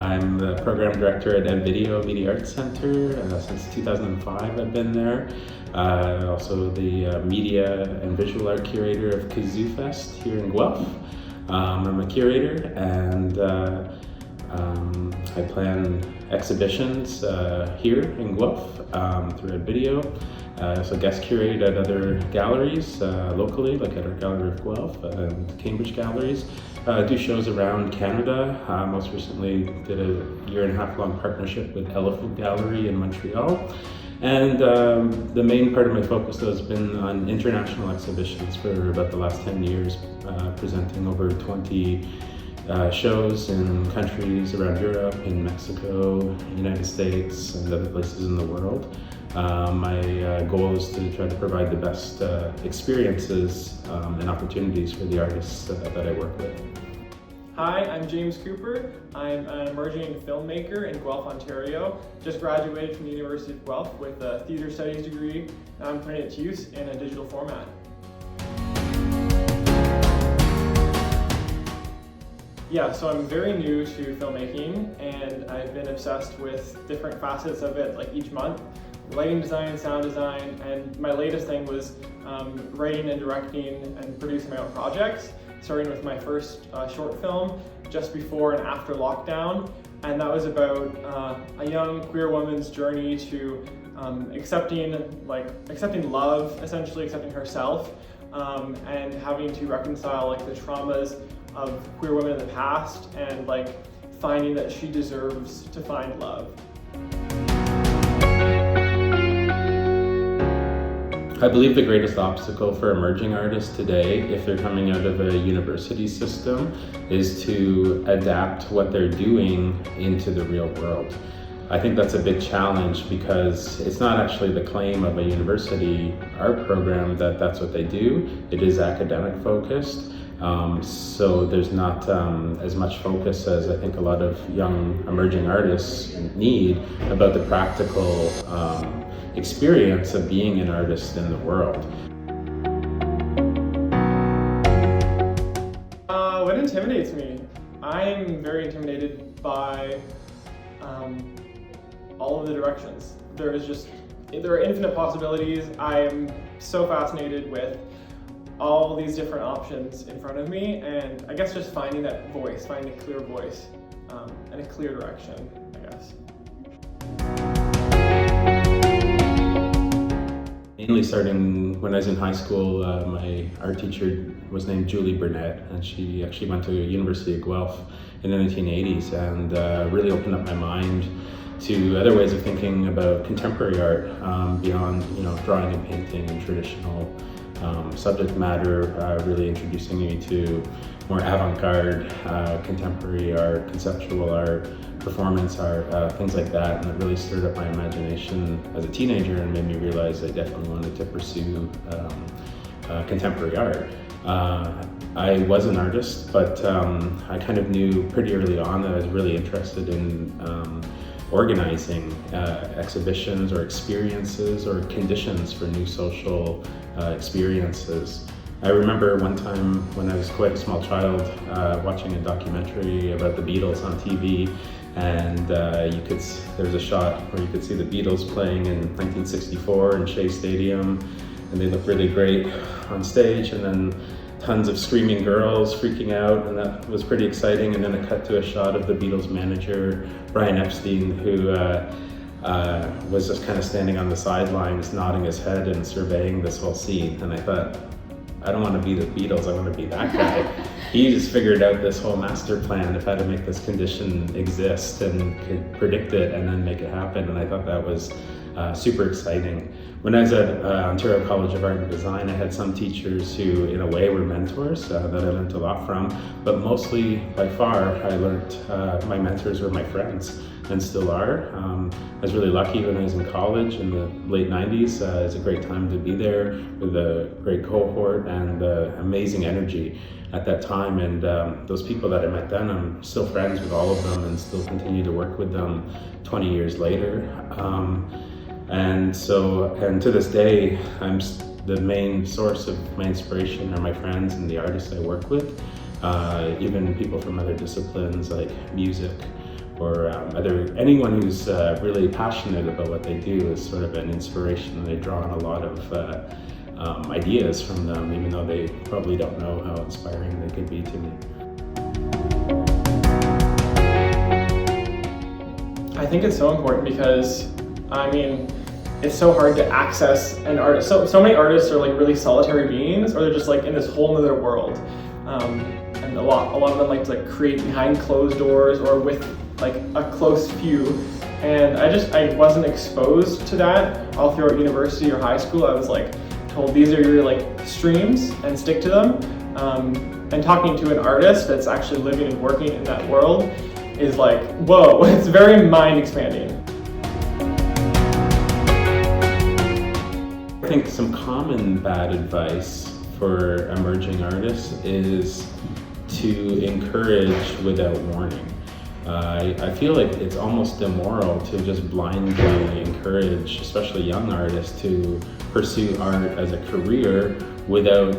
I'm the program director at Video Media Arts Center. Since 2005 I've been there. Also the media and visual art curator of Kazoo Fest here in Guelph. I'm a curator and I plan exhibitions here in Guelph through Video. I also guest curate at other galleries locally, like at our Gallery of Guelph and Cambridge galleries. Do shows around Canada. Most recently did a 1.5-year long partnership with Elephant Gallery in Montreal. And the main part of my focus though has been on international exhibitions for about the last 10 years, presenting over 20 shows in countries around Europe, in Mexico, United States, and other places in the world. My goal is to try to provide the best experiences and opportunities for the artists that I work with. Hi, I'm James Cooper. I'm an emerging filmmaker in Guelph, Ontario. Just graduated from the University of Guelph with a theatre studies degree. Now I'm putting it to use in a digital format. Yeah, so I'm very new to filmmaking and I've been obsessed with different facets of it, like each month. Lighting design, sound design, and my latest thing was writing and directing and producing my own projects, starting with my first short film just before and after lockdown. And that was about a young queer woman's journey to accepting love, essentially accepting herself, and having to reconcile the traumas of queer women in the past and finding that she deserves to find love. I believe the greatest obstacle for emerging artists today, if they're coming out of a university system, is to adapt what they're doing into the real world. I think that's a big challenge because it's not actually the claim of a university art program that that's what they do. It is academic focused. So there's not as much focus as I think a lot of young emerging artists need about the practical experience of being an artist in the world. What intimidates me? I'm very intimidated by all of the directions. There are infinite possibilities. I'm so fascinated with all these different options in front of me, and I guess just finding that voice, finding a clear voice and a clear direction, I guess. Mainly starting when I was in high school, my art teacher was named Julie Burnett, and she actually went to the University of Guelph in the 1980s and really opened up my mind to other ways of thinking about contemporary art beyond drawing and painting and traditional subject matter, really introducing me to more avant-garde, contemporary art, conceptual art, performance art, things like that, and it really stirred up my imagination as a teenager and made me realize I definitely wanted to pursue contemporary art. I was an artist, but I kind of knew pretty early on that I was really interested in organizing exhibitions or experiences or conditions for new social experiences. I remember one time when I was quite a small child watching a documentary about the Beatles on TV, and there's a shot where you could see the Beatles playing in 1964 in Shea Stadium, and they looked really great on stage, and then tons of screaming girls freaking out, and that was pretty exciting. And then it cut to a shot of the Beatles manager, Brian Epstein, who was just kind of standing on the sidelines, nodding his head and surveying this whole scene. And I thought, I don't want to be the Beatles, I want to be that guy. He just figured out this whole master plan of how to make this condition exist and could predict it and then make it happen. And I thought that was super exciting. When I was at Ontario College of Art and Design, I had some teachers who, in a way, were mentors that I learned a lot from, but mostly, by far, I learned, my mentors were my friends, and still are. I was really lucky when I was in college in the late 90s. It was a great time to be there with a great cohort and amazing energy at that time. And those people that I met then, I'm still friends with all of them and still continue to work with them 20 years later. And to this day, the main source of my inspiration are my friends and the artists I work with, even people from other disciplines like music anyone who's really passionate about what they do is sort of an inspiration. They draw on a lot of ideas from them, even though they probably don't know how inspiring they could be to me. I think it's so important because, I mean, it's so hard to access an artist. So many artists are like really solitary beings, or they're just like in this whole other world. And a lot of them like to like create behind closed doors or with like a close few. And I wasn't exposed to that all throughout university or high school. I was like told these are your like streams and stick to them. And talking to an artist that's actually living and working in that world is like, whoa, it's very mind expanding. I think some common bad advice for emerging artists is to encourage without warning. I feel like it's almost immoral to just blindly encourage, especially young artists, to pursue art as a career without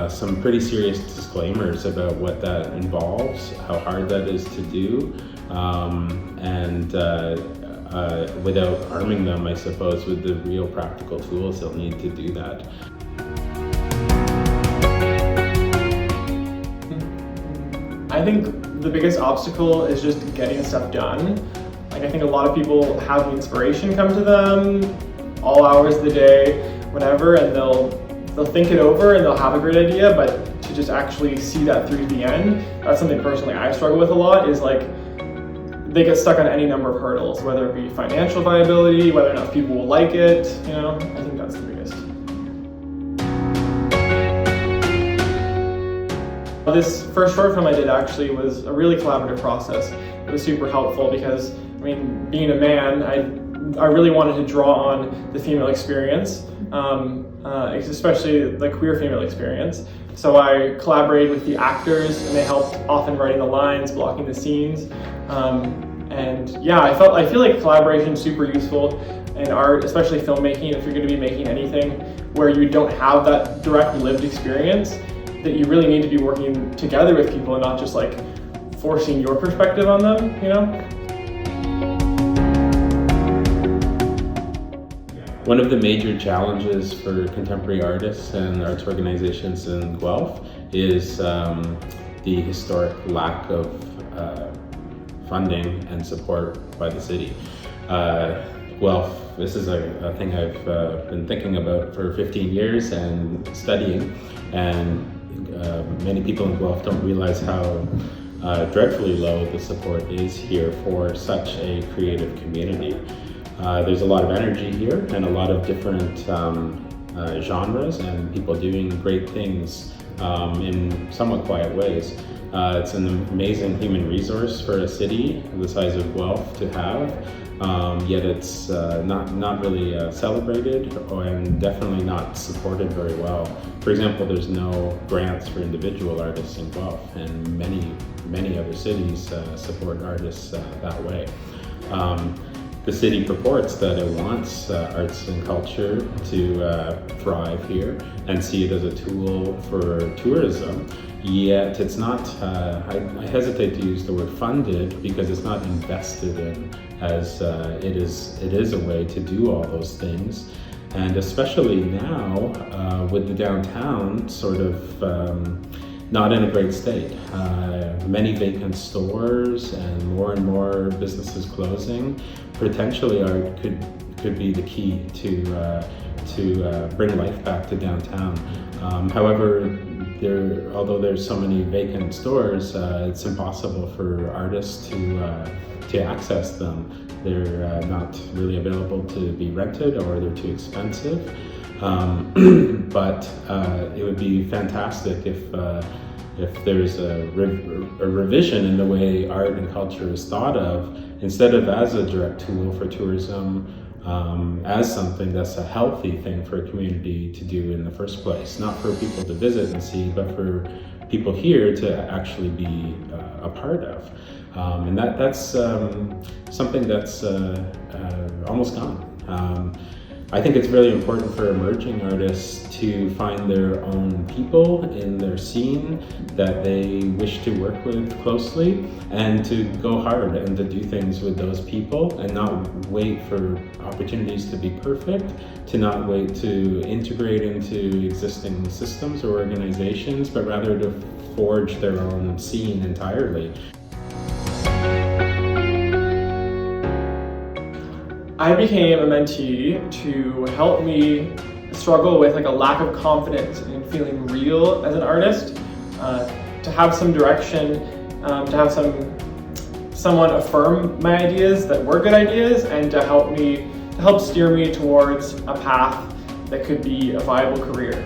some pretty serious disclaimers about what that involves, how hard that is to do, and without arming them, I suppose, with the real practical tools they'll need to do that. I think the biggest obstacle is just getting stuff done. Like, I think a lot of people have the inspiration come to them all hours of the day, whatever, and they'll think it over and they'll have a great idea, but to just actually see that through to the end, that's something personally I struggle with a lot, is like they get stuck on any number of hurdles, whether it be financial viability, whether or not people will like it, you know, I think that's the biggest. This first short film I did actually was a really collaborative process. It was super helpful because, I mean, being a man, I really wanted to draw on the female experience, especially the queer female experience. So I collaborated with the actors, and they helped often writing the lines, blocking the scenes. And yeah, I feel like collaboration is super useful in art, especially filmmaking. If you're going to be making anything where you don't have that direct lived experience, that you really need to be working together with people and not just like forcing your perspective on them, you know? One of the major challenges for contemporary artists and arts organizations in Guelph is the historic lack of funding and support by the city. Guelph, this is a thing I've been thinking about for 15 years and studying, and many people in Guelph don't realize how dreadfully low the support is here for such a creative community. There's a lot of energy here and a lot of different genres and people doing great things in somewhat quiet ways. It's an amazing human resource for a city the size of Guelph to have, yet it's not really celebrated and definitely not supported very well. For example, there's no grants for individual artists in Guelph, and many other cities support artists that way. The city purports that it wants arts and culture to thrive here and see it as a tool for tourism, yet it's not, I hesitate to use the word funded because it's not invested in as it is a way to do all those things. And especially now with the downtown sort of not in a great state. Many vacant stores and more businesses closing. Potentially art could be the key to bring life back to downtown. However, although there's so many vacant stores, it's impossible for artists to access them. They're not really available to be rented, or they're too expensive. But it would be fantastic if there's a revision in the way art and culture is thought of, instead of as a direct tool for tourism, as something that's a healthy thing for a community to do in the first place. Not for people to visit and see, but for people here to actually be a part of. And that's something that's almost gone. I think it's really important for emerging artists to find their own people in their scene that they wish to work with closely, and to go hard and to do things with those people and not wait for opportunities to be perfect, to not wait to integrate into existing systems or organizations, but rather to forge their own scene entirely. I became a mentee to help me struggle with like a lack of confidence in feeling real as an artist, to have some direction, to have someone affirm my ideas that were good ideas, and to help steer me towards a path that could be a viable career.